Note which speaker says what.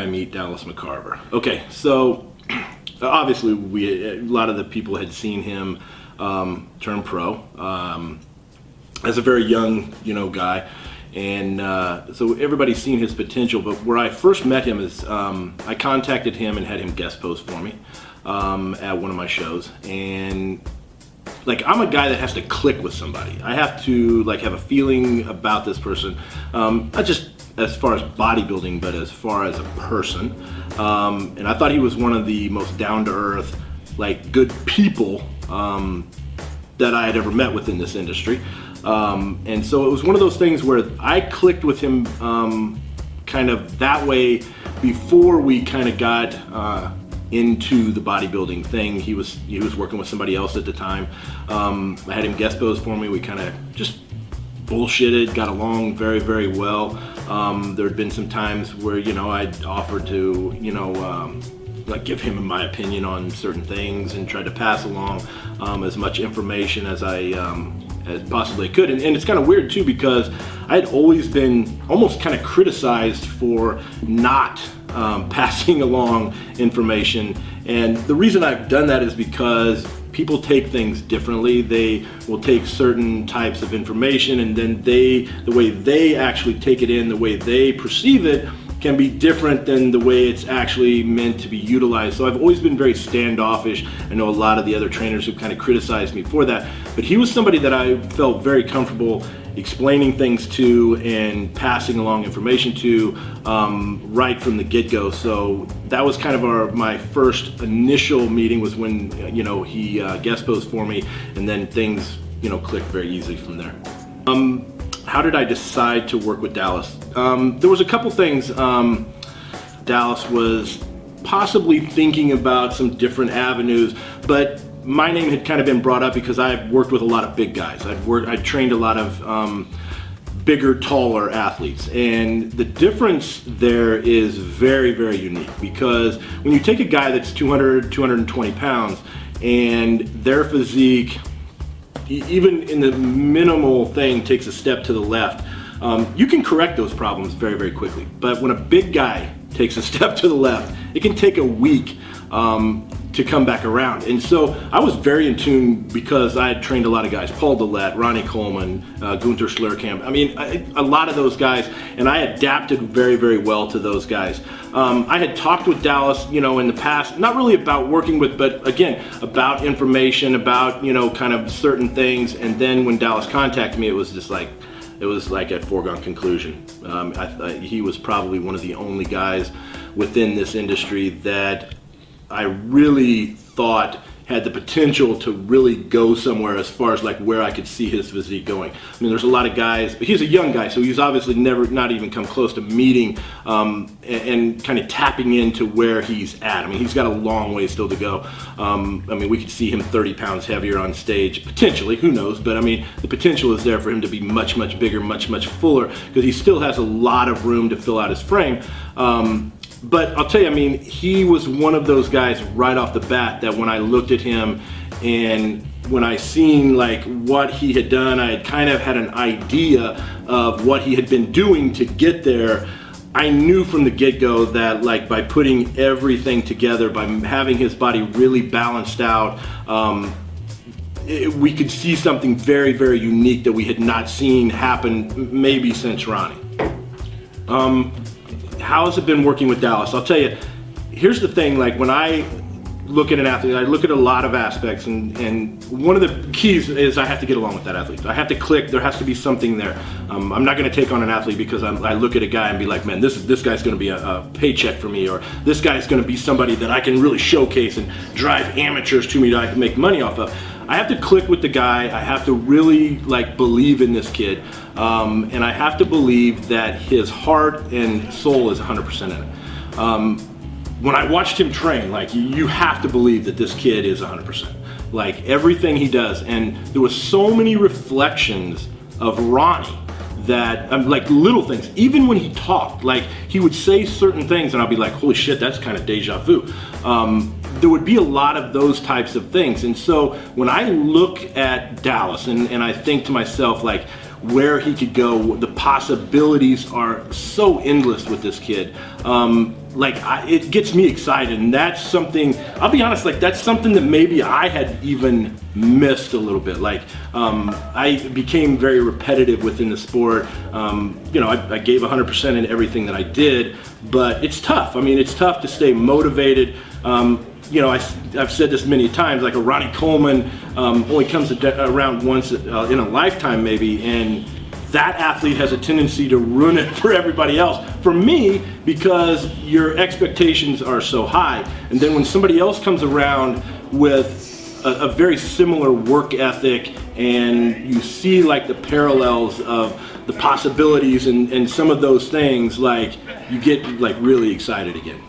Speaker 1: I meet Dallas McCarver? Okay, so obviously a lot of the people had seen him turn pro as a very young, guy. And so everybody's seen his potential, but where I first met him is I contacted him and had him guest post for me at one of my shows. And I'm a guy that has to click with somebody. I have to have a feeling about this person, not just as far as bodybuilding, but as far as a person. And I thought he was one of the most down-to-earth, good people that I had ever met within this industry. And so it was one of those things where I clicked with him kind of that way before we kind of got into the bodybuilding thing. He was working with somebody else at the time. I had him guest pose for me. We kind of just bullshitted, got along very, very well. There had been some times where, I'd offered to, give him my opinion on certain things and tried to pass along as much information as I as possibly could. And it's kind of weird too, because I had always been almost kind of criticized for not passing along information. And the reason I've done that is because people take things differently. They will take certain types of information, and then the way they actually take it in, the way they perceive it, can be different than the way it's actually meant to be utilized. So I've always been very standoffish. I know a lot of the other trainers who kind of criticized me for that, but he was somebody that I felt very comfortable explaining things to and passing along information to right from the get-go. So that was kind of my first initial meeting, was when he guest posed for me, and then things clicked very easily from there. How did I decide to work with Dallas? There was a couple things. Dallas was possibly thinking about some different avenues, but my name had kind of been brought up because I've worked with a lot of big guys. I trained a lot of bigger, taller athletes, and the difference there is very, very unique, because when you take a guy that's 200, 220 pounds and their physique, even in the minimal thing, takes a step to the left, you can correct those problems very, very quickly. But when a big guy takes a step to the left, it can take a week to come back around. And so I was very in tune, because I had trained a lot of guys: Paul Dillette, Ronnie Coleman, Gunther Schlurkamp. I mean, a lot of those guys, and I adapted very, very well to those guys. I had talked with Dallas, in the past, not really about working with, but again, about information, about, kind of certain things. And then when Dallas contacted me, it was just like a foregone conclusion. He was probably one of the only guys within this industry that I really thought had the potential to really go somewhere as far as where I could see his physique going. I mean, there's a lot of guys, but he's a young guy, so he's obviously not even come close to meeting and kind of tapping into where he's at. I mean, he's got a long way still to go. I mean, we could see him 30 pounds heavier on stage, potentially, who knows, but I mean, the potential is there for him to be much, much bigger, much, much fuller, because he still has a lot of room to fill out his frame. But I'll tell you, I mean, he was one of those guys right off the bat that when I looked at him and when I seen what he had done, I had kind of had an idea of what he had been doing to get there. I knew from the get-go that by putting everything together, by having his body really balanced out, we could see something very, very unique that we had not seen happen maybe since Ronnie. How has it been working with Dallas? I'll tell you, here's the thing, when I look at an athlete, I look at a lot of aspects, and one of the keys is I have to get along with that athlete. I have to click, there has to be something there. I'm not gonna take on an athlete because I look at a guy and be like, man, this guy's gonna be a paycheck for me, or this guy's gonna be somebody that I can really showcase and drive amateurs to me that I can make money off of. I have to click with the guy. I have to really believe in this kid, and I have to believe that his heart and soul is 100% in it. When I watched him train, you have to believe that this kid is 100%. Everything he does, and there was so many reflections of Ronnie that little things. Even when he talked, he would say certain things, and I'll be like, holy shit, that's kind of deja vu. There would be a lot of those types of things. And so when I look at Dallas and I think to myself, where he could go, the possibilities are so endless with this kid. it gets me excited, and that's something, I'll be honest, like that's something that maybe I had even missed a little bit. Like I became very repetitive within the sport. I gave 100% in everything that I did, but it's tough. I mean, it's tough to stay motivated. I've said this many times, like a Ronnie Coleman only comes around once in a lifetime maybe, and that athlete has a tendency to ruin it for everybody else. For me, because your expectations are so high, and then when somebody else comes around with a very similar work ethic, and you see like the parallels of the possibilities and some of those things, like you get like really excited again.